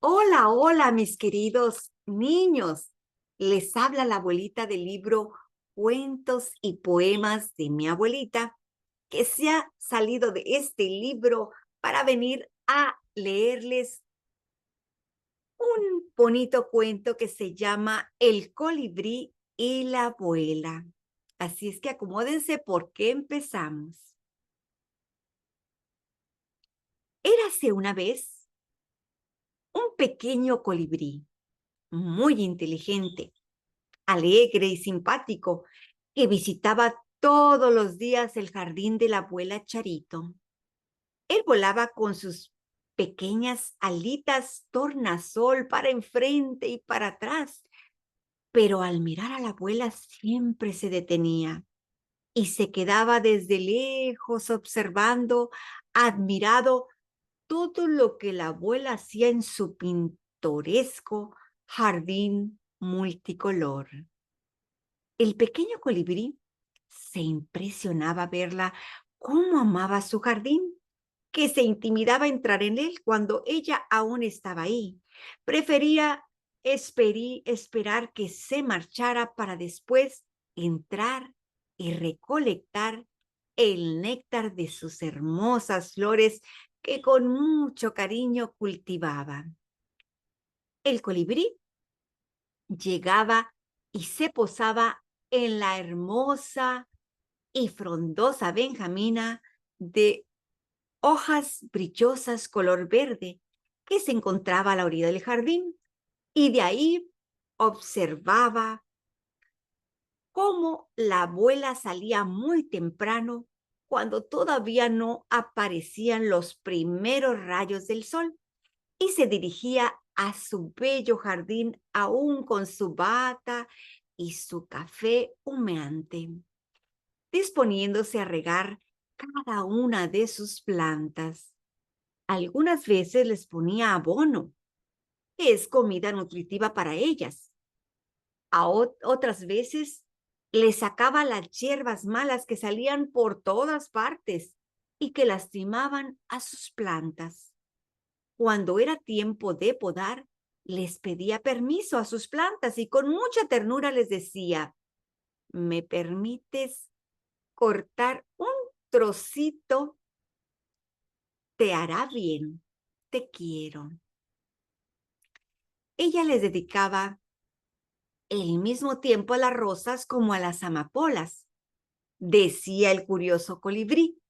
Hola, hola, mis queridos niños. Les habla la abuelita del libro Cuentos y Poemas de mi abuelita, que se ha salido de este libro para venir a leerles un bonito cuento que se llama El colibrí y la abuela. Así es que acomódense porque empezamos. Érase una vez un pequeño colibrí, muy inteligente, alegre y simpático, que visitaba todos los días el jardín de la abuela Charito. Él volaba con sus pequeñas alitas tornasol para enfrente y para atrás, pero al mirar a la abuela siempre se detenía y se quedaba desde lejos observando, admirado, todo lo que la abuela hacía en su pintoresco jardín multicolor. El pequeño colibrí se impresionaba verla cómo amaba su jardín, que se intimidaba entrar en él cuando ella aún estaba ahí. Prefería esperar que se marchara para después entrar y recolectar el néctar de sus hermosas flores que con mucho cariño cultivaba. El colibrí llegaba y se posaba en la hermosa y frondosa benjamina de hojas brillosas color verde que se encontraba a la orilla del jardín, y de ahí observaba cómo la abuela salía muy temprano cuando todavía no aparecían los primeros rayos del sol y se dirigía a su bello jardín aún con su bata y su café humeante, disponiéndose a regar cada una de sus plantas. Algunas veces les ponía abono, que es comida nutritiva para ellas. Otras veces les sacaba las hierbas malas que salían por todas partes y que lastimaban a sus plantas. Cuando era tiempo de podar, les pedía permiso a sus plantas y con mucha ternura les decía: ¿me permites cortar un trocito? Te hará bien, te quiero. Ella les dedicaba el mismo tiempo a las rosas como a las amapolas, decía el curioso colibrí,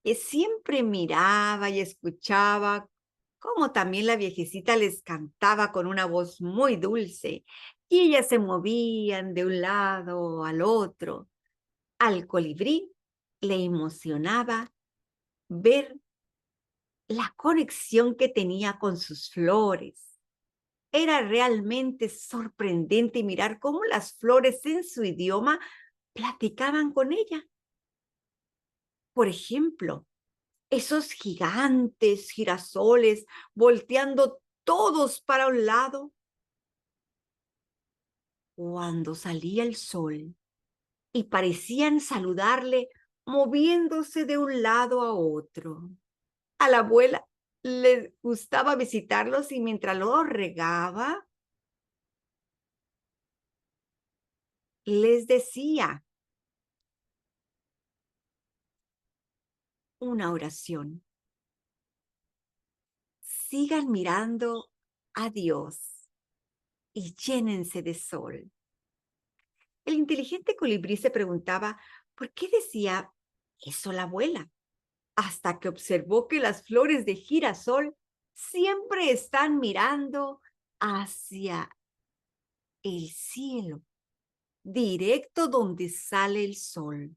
que siempre miraba y escuchaba cómo también la viejecita les cantaba con una voz muy dulce y ellas se movían de un lado al otro. Al colibrí le emocionaba ver la conexión que tenía con sus flores. Era realmente sorprendente mirar cómo las flores en su idioma platicaban con ella. Por ejemplo, esos gigantes girasoles volteando todos para un lado cuando salía el sol y parecían saludarle moviéndose de un lado a otro. A la abuela le gustaba visitarlos y mientras los regaba, les decía una oración: sigan mirando a Dios y llénense de sol. El inteligente colibrí se preguntaba por qué decía eso la abuela, hasta que observó que las flores de girasol siempre están mirando hacia el cielo, directo donde sale el sol.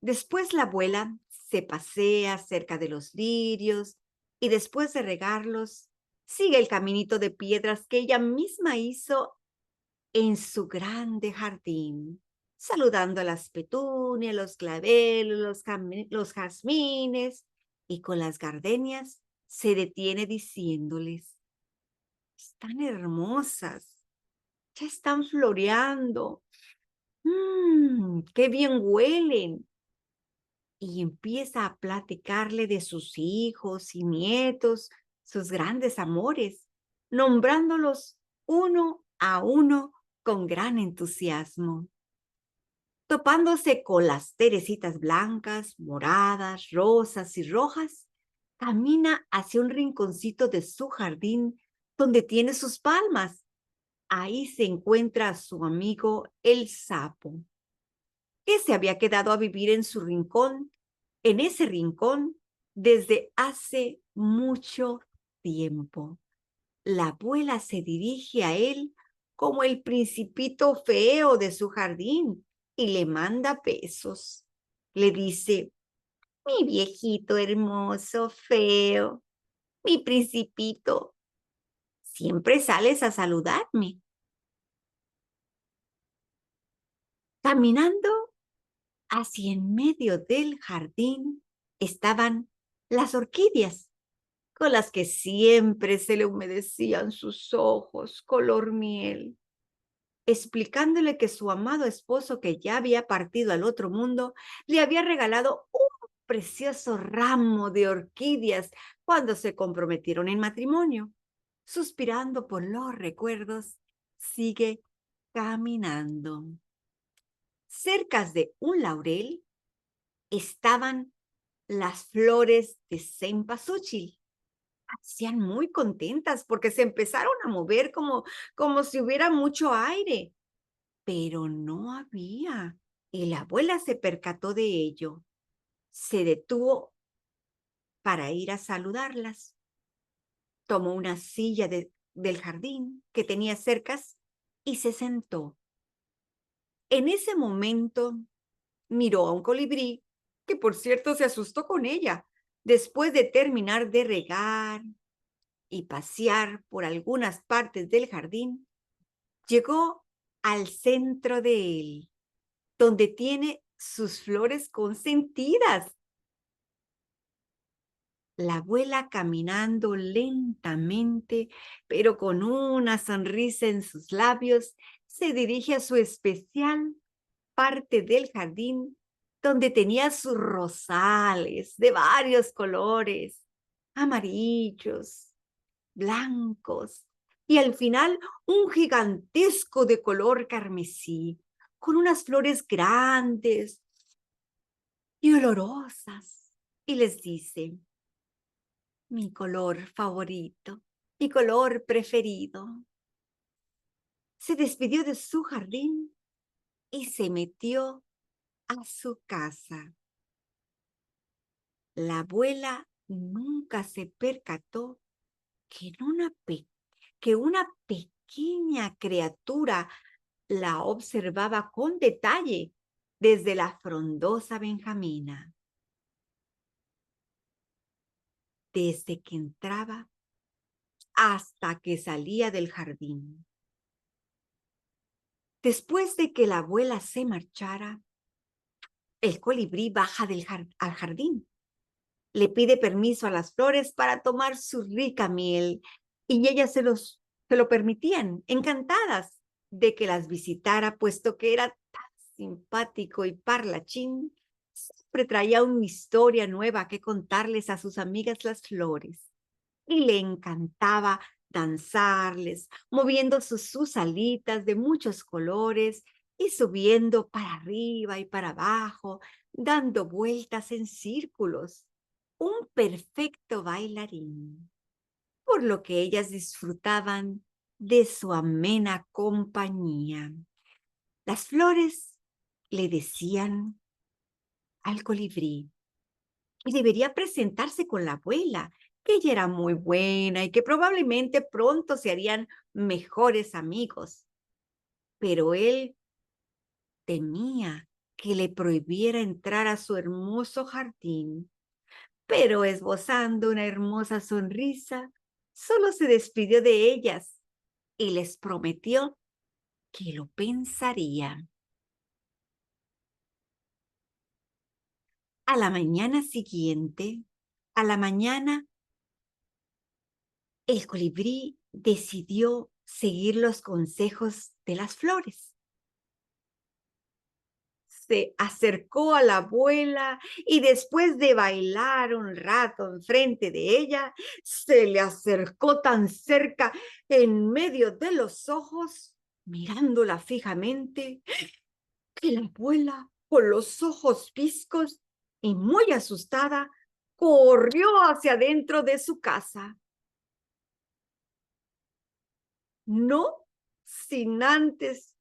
Después la abuela se pasea cerca de los lirios y después de regarlos, sigue el caminito de piedras que ella misma hizo en su grande jardín, saludando a las petunias, los claveles, los jazmines, y con las gardenias se detiene diciéndoles: están hermosas, ya están floreando, qué bien huelen. y empieza a platicarle de sus hijos y nietos, sus grandes amores, nombrándolos uno a uno con gran entusiasmo. Topándose con las teresitas blancas, moradas, rosas y rojas, camina hacia un rinconcito de su jardín donde tiene sus palmas. Ahí se encuentra a su amigo el sapo, que se había quedado a vivir en ese rincón, desde hace mucho tiempo. La abuela se dirige a él como el principito feo de su jardín y le manda besos. Le dice: mi viejito hermoso, feo, mi principito, siempre sales a saludarme. Caminando hacia en medio del jardín estaban las orquídeas, con las que siempre se le humedecían sus ojos color miel, explicándole que su amado esposo, que ya había partido al otro mundo, le había regalado un precioso ramo de orquídeas cuando se comprometieron en matrimonio. Suspirando por los recuerdos, sigue caminando. Cerca de un laurel estaban las flores de cempasúchil. Hacían muy contentas porque se empezaron a mover como si hubiera mucho aire, pero no había. Y la abuela se percató de ello. Se detuvo para ir a saludarlas. Tomó una silla del jardín que tenía cercas y se sentó. En ese momento miró a un colibrí, que por cierto se asustó con ella. Después de terminar de regar y pasear por algunas partes del jardín, llegó al centro de él, donde tiene sus flores consentidas. La abuela, caminando lentamente, pero con una sonrisa en sus labios, se dirige a su especial parte del jardín, donde tenía sus rosales de varios colores, amarillos, blancos, y al final un gigantesco de color carmesí, con unas flores grandes y olorosas. Y les dice: mi color favorito, mi color preferido. Se despidió de su jardín y se metió a su casa. La abuela nunca se percató que una pequeña criatura la observaba con detalle desde la frondosa Benjamina, desde que entraba hasta que salía del jardín. Después de que la abuela se marchara, el colibrí baja al jardín. Le pide permiso a las flores para tomar su rica miel y ellas se lo permitían, encantadas de que las visitara, puesto que era tan simpático y parlachín. Siempre traía una historia nueva que contarles a sus amigas las flores. Y le encantaba danzarles, moviendo sus alitas de muchos colores y subiendo para arriba y para abajo, dando vueltas en círculos. Un perfecto bailarín, por lo que ellas disfrutaban de su amena compañía. Las flores le decían al colibrí y debería presentarse con la abuela, que ella era muy buena y que probablemente pronto se harían mejores amigos. Pero él temía que le prohibiera entrar a su hermoso jardín, pero esbozando una hermosa sonrisa, solo se despidió de ellas y les prometió que lo pensaría. A la mañana siguiente, a la mañana, el colibrí decidió seguir los consejos de las flores. Se acercó a la abuela y después de bailar un rato enfrente de ella, se le acercó tan cerca en medio de los ojos, mirándola fijamente, que la abuela, con los ojos viscos y muy asustada, corrió hacia adentro de su casa. No sin antes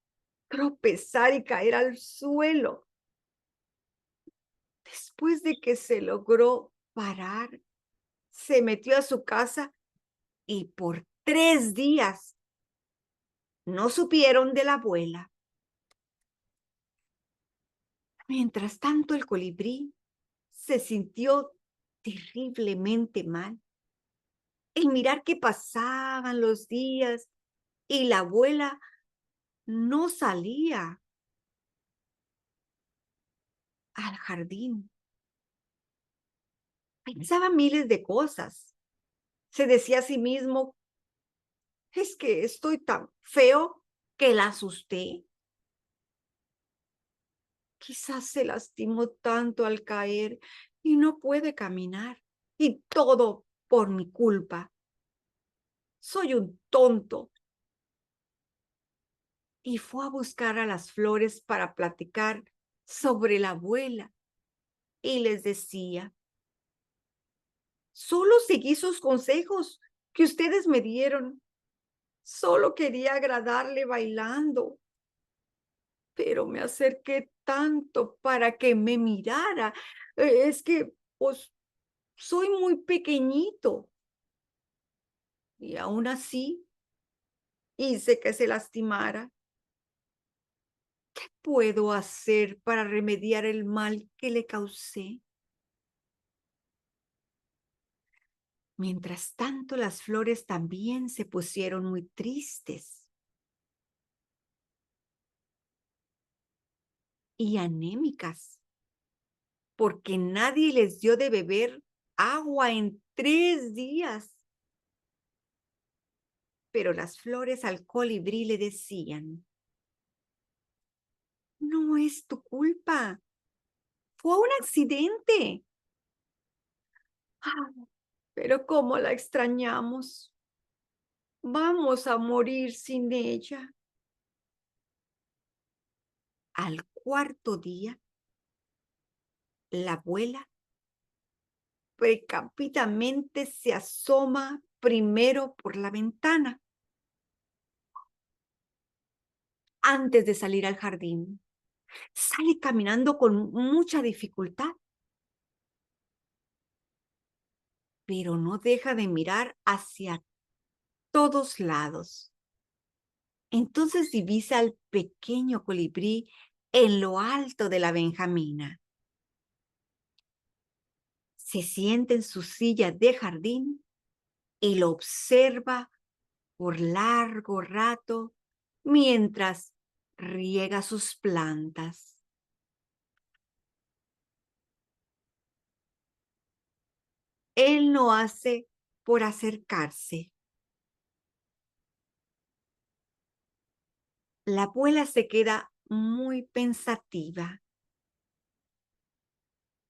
tropezar y caer al suelo. Después de que se logró parar, se metió a su casa y por 3 días no supieron de la abuela. Mientras tanto, el colibrí se sintió terriblemente mal. El mirar que pasaban los días y la abuela no salía al jardín. Pensaba miles de cosas. Se decía a sí mismo, es que estoy tan feo que la asusté. Quizás se lastimó tanto al caer y no puede caminar. Y todo por mi culpa. Soy un tonto. Y fue a buscar a las flores para platicar sobre la abuela. Y les decía, solo seguí sus consejos que ustedes me dieron. Solo quería agradarle bailando. Pero me acerqué tanto para que me mirara. Es que, pues, soy muy pequeñito. Y aún así hice que se lastimara. ¿Qué puedo hacer para remediar el mal que le causé? Mientras tanto, las flores también se pusieron muy tristes y anémicas, porque nadie les dio de beber agua en 3 días. Pero las flores al colibrí le decían, no es tu culpa, fue un accidente. Ah, pero cómo la extrañamos. Vamos a morir sin ella. Al cuarto día, la abuela precipitadamente se asoma primero por la ventana antes de salir al jardín. Sale caminando con mucha dificultad, pero no deja de mirar hacia todos lados. Entonces divisa al pequeño colibrí en lo alto de la benjamina. Se sienta en su silla de jardín y lo observa por largo rato mientras riega sus plantas. Él no hace por acercarse. La abuela se queda muy pensativa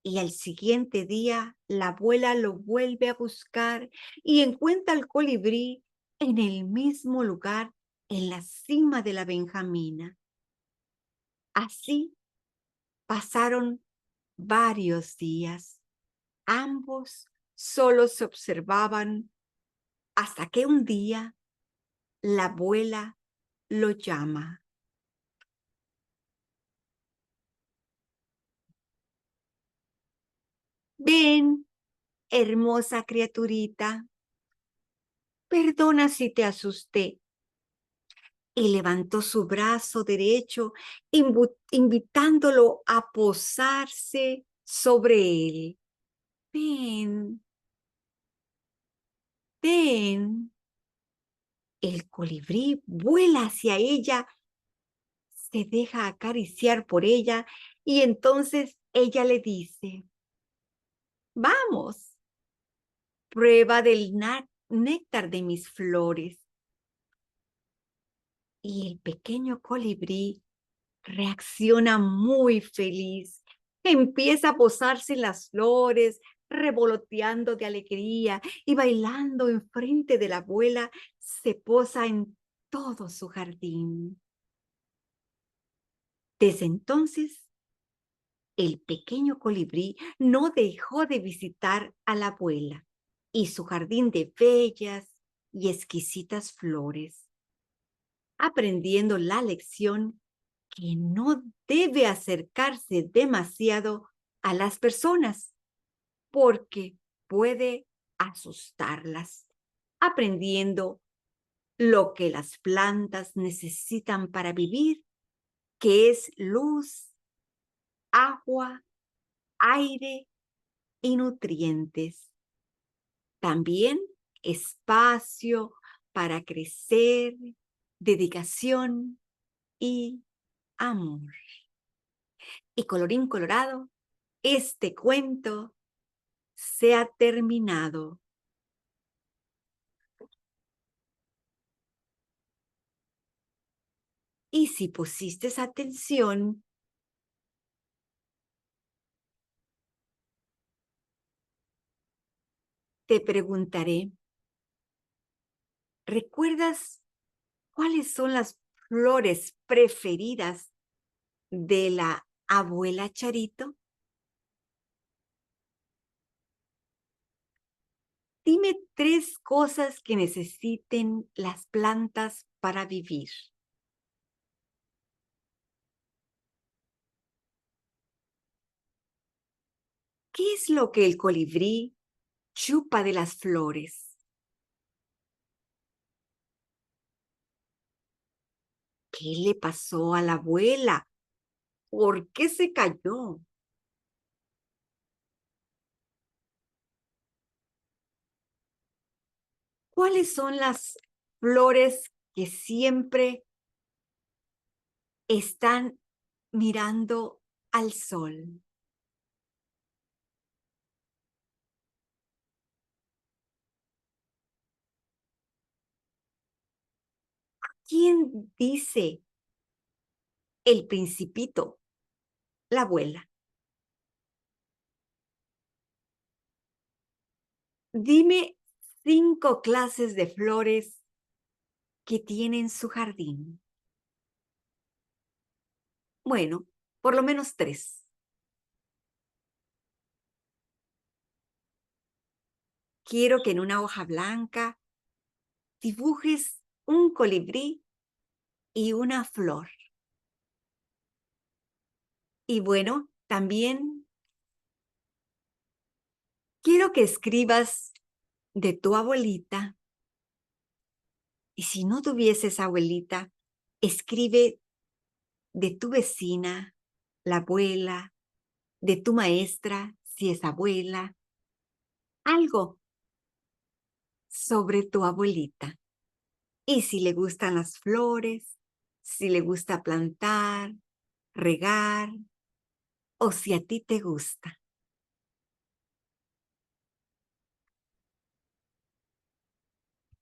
y al siguiente día la abuela lo vuelve a buscar y encuentra al colibrí en el mismo lugar, en la cima de la benjamina. Así pasaron varios días. Ambos solo se observaban hasta que un día la abuela lo llama. Ven, hermosa criaturita, perdona si te asusté. Y levantó su brazo derecho, invitándolo a posarse sobre él. Ven, ven. El colibrí vuela hacia ella, se deja acariciar por ella y entonces ella le dice, vamos, prueba del néctar de mis flores. Y el pequeño colibrí reacciona muy feliz. Empieza a posarse en las flores, revoloteando de alegría y bailando enfrente de la abuela, se posa en todo su jardín. Desde entonces, el pequeño colibrí no dejó de visitar a la abuela y su jardín de bellas y exquisitas flores, aprendiendo la lección que no debe acercarse demasiado a las personas porque puede asustarlas, aprendiendo lo que las plantas necesitan para vivir, que es luz, agua, aire y nutrientes. También espacio para crecer, dedicación y amor. Y colorín colorado, este cuento se ha terminado. Y si pusiste atención, te preguntaré, ¿recuerdas cuáles son las flores preferidas de la abuela Charito? Dime 3 cosas que necesiten las plantas para vivir. ¿Qué es lo que el colibrí chupa de las flores? ¿Qué le pasó a la abuela? ¿Por qué se cayó? ¿Cuáles son las flores que siempre están mirando al sol? ¿Quién dice el principito? La abuela. Dime 5 clases de flores que tiene en su jardín. Bueno, por lo menos 3. Quiero que en una hoja blanca dibujes un colibrí y una flor. Y bueno, también quiero que escribas de tu abuelita. Y si no tuvieses abuelita, escribe de tu vecina, la abuela, de tu maestra, si es abuela, algo sobre tu abuelita. Y si le gustan las flores, si le gusta plantar, regar, o si a ti te gusta.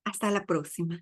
Hasta la próxima.